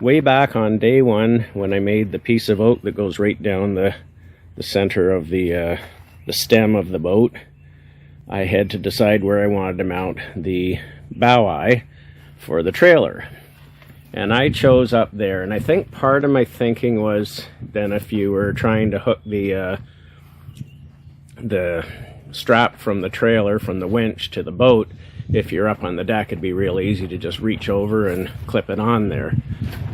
way back on day one, when I made the piece of oak that goes right down the center of the stem of the boat, I had to decide where I wanted to mount the bow eye for the trailer. And I chose up there, and I think part of my thinking was then if you were trying to hook the strap from the trailer, from the winch to the boat, if you're up on the deck, it'd be real easy to just reach over and clip it on there.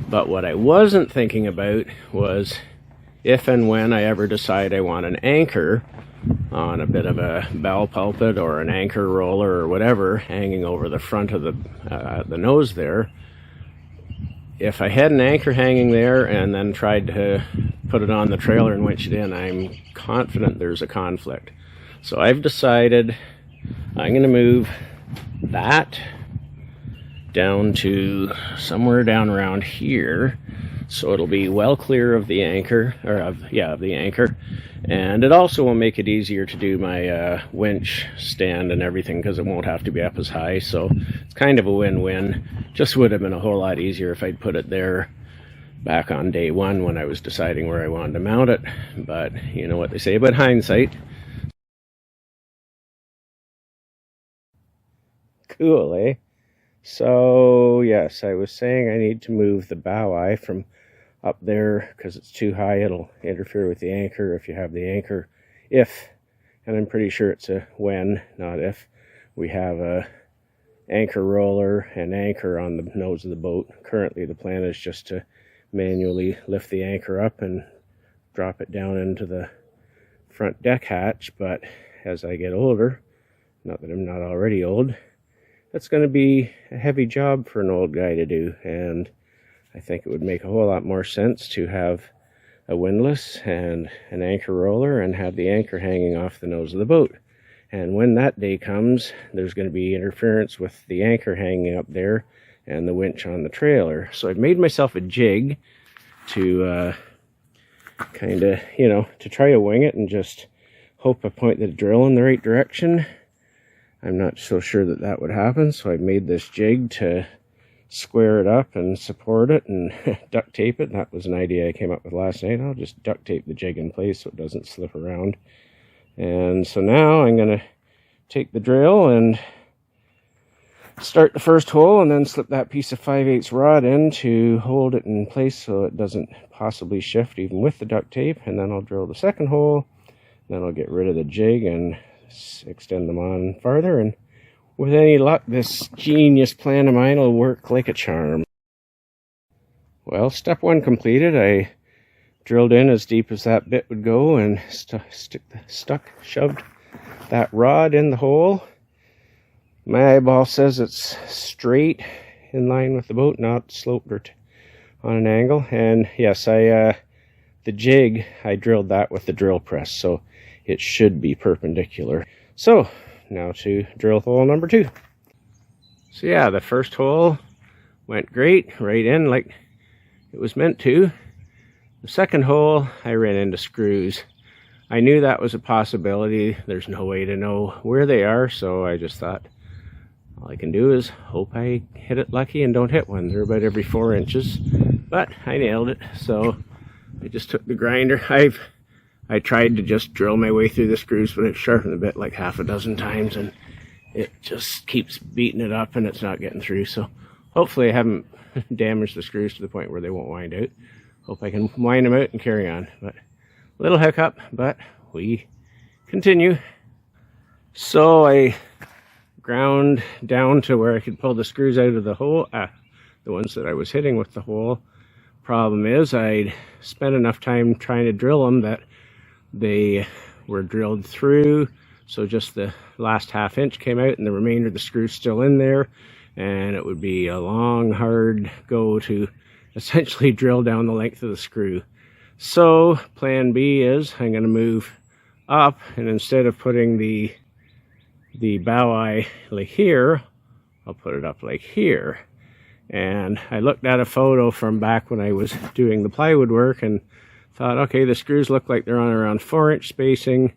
But what I wasn't thinking about was if and when I ever decide I want an anchor on a bit of a bell pulpit or an anchor roller or whatever hanging over the front of the nose there, if I had an anchor hanging there and then tried to put it on the trailer and winch it in, I'm confident there's a conflict. So I've decided I'm going to move that down to somewhere down around here, so it'll be well clear of the anchor, or of the anchor, and it also will make it easier to do my winch stand and everything, because it won't have to be up as high. So it's kind of a win-win. Just would have been a whole lot easier if I'd put it there back on day one when I was deciding where I wanted to mount it, but you know what they say about hindsight. Cool, eh? So yes, I was saying I need to move the bow eye from up there because it's too high. It'll interfere with the anchor if you have the anchor. If, and I'm pretty sure it's a when, not if, we have a anchor roller and anchor on the nose of the boat. Currently the plan is just to manually lift the anchor up and drop it down into the front deck hatch, but as I get older, not that I'm not already old, that's going to be a heavy job for an old guy to do, and I think it would make a whole lot more sense to have a windlass and an anchor roller and have the anchor hanging off the nose of the boat. And when that day comes, there's going to be interference with the anchor hanging up there and the winch on the trailer. So I've made myself a jig to kind of, you know, to try to wing it and just hope I point the drill in the right direction. I'm not so sure that that would happen, so I've made this jig to square it up and support it and duct tape it. That was an idea I came up with last night. I'll just duct tape the jig in place so it doesn't slip around. And so now I'm going to take the drill and start the first hole and then slip that piece of 5/8 rod in to hold it in place so it doesn't possibly shift even with the duct tape. And then I'll drill the second hole, then I'll get rid of the jig and extend them on farther, and with any luck this genius plan of mine will work like a charm. Well, step one completed. I drilled in as deep as that bit would go and shoved that rod in the hole. My eyeball says it's straight in line with the boat, not sloped or on an angle. And yes, the jig, I drilled that with the drill press, so it should be perpendicular. So now to drill hole number 2. So yeah, the first hole went great, right in like it was meant to. The second hole, I ran into screws. I knew that was a possibility. There's no way to know where they are, so I just thought all I can do is hope I hit it lucky and don't hit one. They're about every 4 inches, but I nailed it. So I just took the grinder. I tried to just drill my way through the screws, but it's sharpened a bit like half a dozen times, and it just keeps beating it up and it's not getting through. So hopefully I haven't damaged the screws to the point where they won't wind out. Hope I can wind them out and carry on. But a little hiccup, but we continue. So I ground down to where I could pull the screws out of the hole, the ones that I was hitting with the hole. Problem is I'd spent enough time trying to drill them that they were drilled through, so just the last ½ inch came out and the remainder of the screws still in there, and it would be a long hard go to essentially drill down the length of the screw. So plan B is I'm going to move up, and instead of putting the bow eye like here, I'll put it up like here. And I looked at a photo from back when I was doing the plywood work and thought, okay, the screws look like they're on around 4-inch spacing.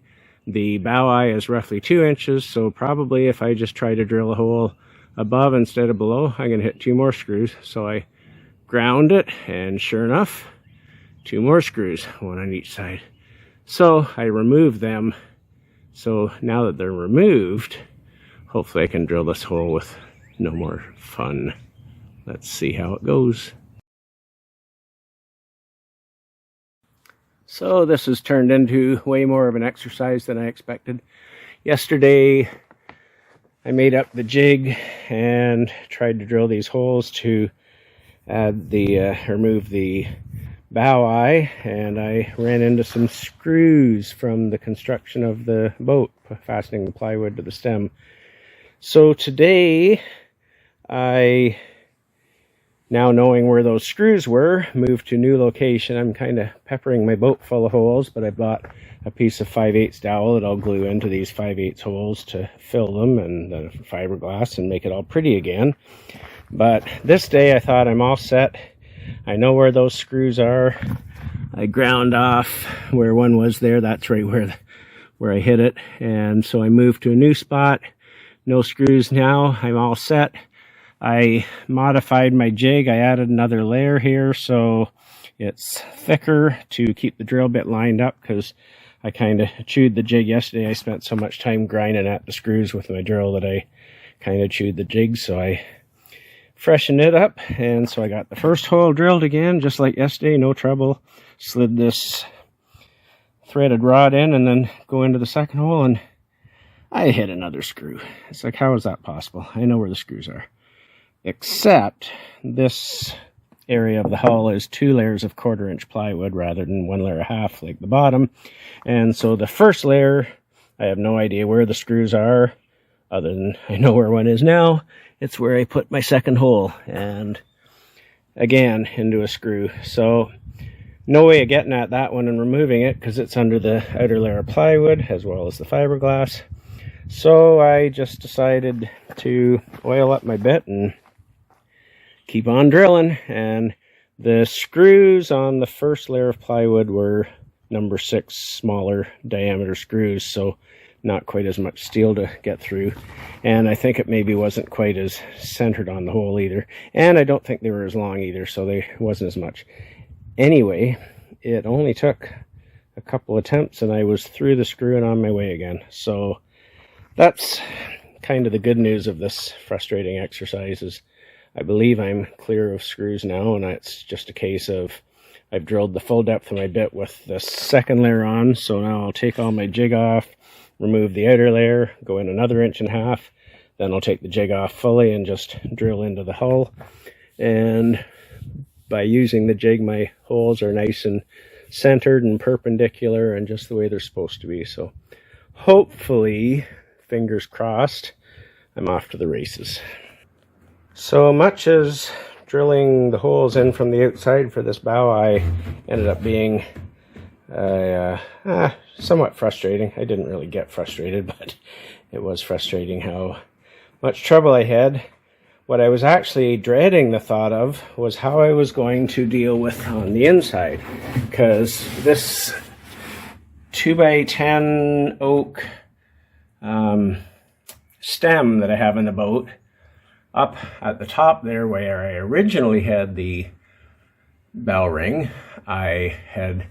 The bow eye is roughly 2 inches, so probably if I just try to drill a hole above instead of below, I'm going to hit 2 more screws. So I ground it, and sure enough, 2 more screws, 1 on each side. So I removed them. So now that they're removed, hopefully I can drill this hole with no more fun. Let's see how it goes. So this has turned into way more of an exercise than I expected. Yesterday I made up the jig and tried to drill these holes to add the remove the bow eye, and I ran into some screws from the construction of the boat, fastening the plywood to the stem. So today I, now knowing where those screws were, moved to a new location. I'm kind of peppering my boat full of holes, but I bought a piece of 5/8 dowel that I'll glue into these 5/8 holes to fill them, and then fiberglass and make it all pretty again. But this day I thought I'm all set. I know where those screws are. I ground off where one was there. That's right where I hit it. And so I moved to a new spot. No screws now. I'm all set. I modified my jig. I added another layer here so it's thicker to keep the drill bit lined up, because I kind of chewed the jig yesterday. I spent so much time grinding at the screws with my drill that I kind of chewed the jig, so I freshened it up. And so I got the first hole drilled again, just like yesterday, no trouble. Slid this threaded rod in and then go into the second hole, and I hit another screw. It's like, how is that possible? I know where the screws are. Except this area of the hull is 2 layers of 1/4-inch plywood rather than 1 layer half like the bottom. And so the first layer, I have no idea where the screws are, other than I know where one is now. It's where I put my second hole, and again into a screw. So no way of getting at that one and removing it, because it's under the outer layer of plywood as well as the fiberglass. So I just decided to oil up my bit and keep on drilling. And the screws on the first layer of plywood were number 6 smaller diameter screws, so not quite as much steel to get through. And I think it maybe wasn't quite as centered on the hole either. And I don't think they were as long either, so they wasn't as much. Anyway, it only took a couple attempts and I was through the screw and on my way again. So that's kind of the good news of this frustrating exercise, is I believe I'm clear of screws now, and it's just a case of I've drilled the full depth of my bit with the second layer on. So now I'll take all my jig off, remove the outer layer, go in another 1.5 inches, then I'll take the jig off fully and just drill into the hull. And by using the jig, my holes are nice and centered and perpendicular and just the way they're supposed to be. So hopefully, fingers crossed, I'm off to the races. So much as drilling the holes in from the outside for this bow eye ended up being somewhat frustrating. I didn't really get frustrated, but it was frustrating how much trouble I had. What I was actually dreading the thought of was how I was going to deal with on the inside, because this 2x10 oak stem that I have in the boat, up at the top there where I originally had the bell ring, I had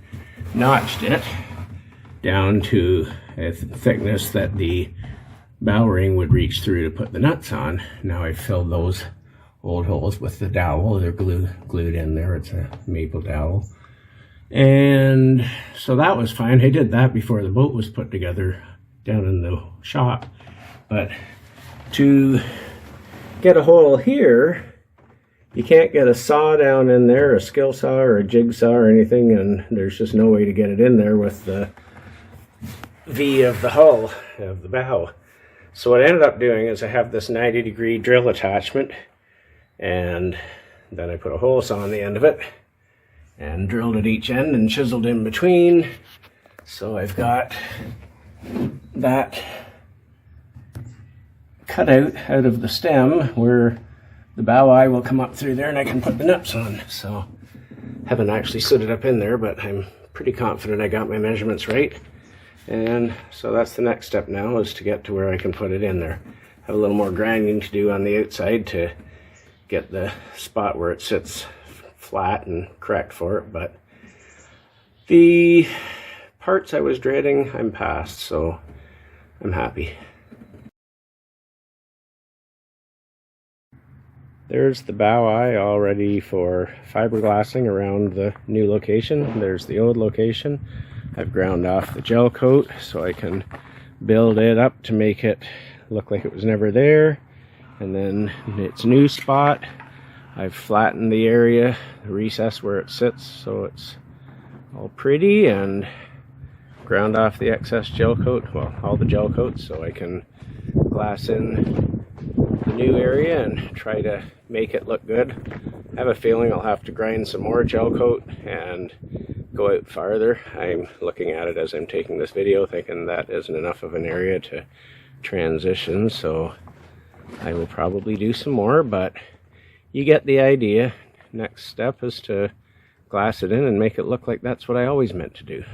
notched it down to a thickness that the bow ring would reach through to put the nuts on. Now I've filled those old holes with the dowel. They're glued in there. It's a maple dowel. And so that was fine. I did that before the boat was put together down in the shop. But to get a hole here, you can't get a saw down in there, a skill saw or a jigsaw or anything, and there's just no way to get it in there with the V of the hull of the bow. So what I ended up doing is I have this 90-degree drill attachment, and then I put a hole saw on the end of it and drilled at each end and chiseled in between. So I've got that cut out of the stem where the bow eye will come up through there and I can put the nuts on. So haven't actually slid it up in there, but I'm pretty confident I got my measurements right. And so that's the next step now, is to get to where I can put it in there. Have a little more grinding to do on the outside to get the spot where it sits flat and correct for it, but the parts I was dreading, I'm past, so I'm happy. There's the bow eye all ready for fiberglassing around the new location. There's the old location. I've ground off the gel coat so I can build it up to make it look like it was never there. And then its new spot, I've flattened the area, the recess where it sits, so it's all pretty, and ground off the excess gel coat, well, all the gel coats, so I can glass in the new area and try to make it look good. I have a feeling I'll have to grind some more gel coat and go out farther. I'm looking at it as I'm taking this video, thinking that isn't enough of an area to transition, so I will probably do some more, but you get the idea. Next step is to glass it in and make it look like that's what I always meant to do.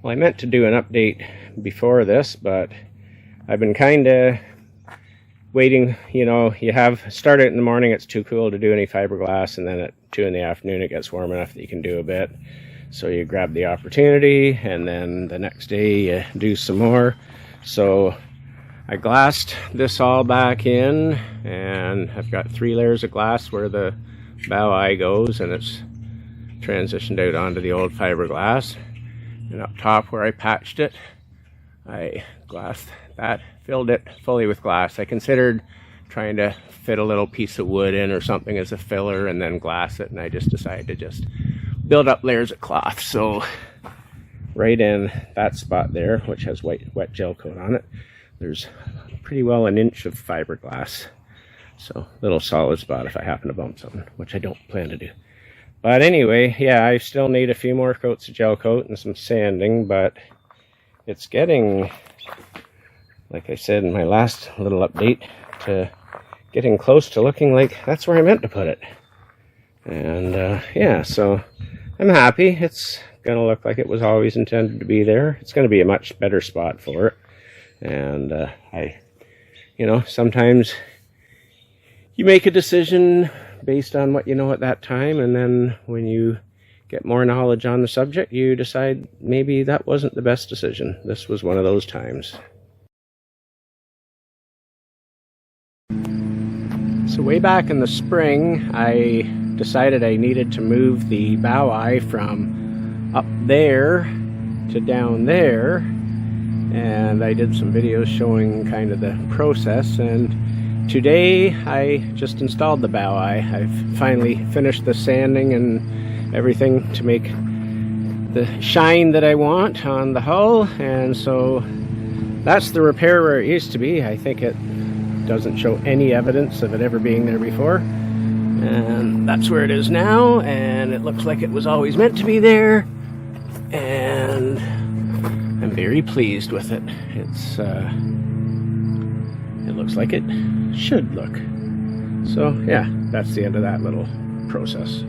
Well, I meant to do an update before this, but I've been kind of waiting. You know, you have start it in the morning, it's too cool to do any fiberglass, and then at 2 in the afternoon it gets warm enough that you can do a bit. So you grab the opportunity, and then the next day you do some more. So I glassed this all back in, and I've got 3 layers of glass where the bow eye goes, and it's transitioned out onto the old fiberglass. And up top where I patched it, I glassed that, filled it fully with glass. I considered trying to fit a little piece of wood in or something as a filler and then glass it, and I just decided to just build up layers of cloth. So right in that spot there, which has wet gel coat on it, there's pretty well 1 inch of fiberglass. So little solid spot if I happen to bump something, which I don't plan to do. But anyway, yeah, I still need a few more coats of gel coat and some sanding, but it's getting, like I said in my last little update, to getting close to looking like that's where I meant to put it. And yeah, so I'm happy. It's going to look like it was always intended to be there. It's going to be a much better spot for it. And you know, sometimes you make a decision based on what you know at that time, and then when you get more knowledge on the subject, you decide maybe that wasn't the best decision. This was one of those times. So way back in the spring, I decided I needed to move the bow eye from up there to down there, and I did some videos showing kind of the process, and today I just installed the bow eye. I've finally finished the sanding and everything to make the shine that I want on the hull, and so that's the repair where it used to be. I think it doesn't show any evidence of it ever being there before, and that's where it is now, and it looks like it was always meant to be there, and I'm very pleased with it. It's it looks like it should look. So yeah, that's the end of that little process.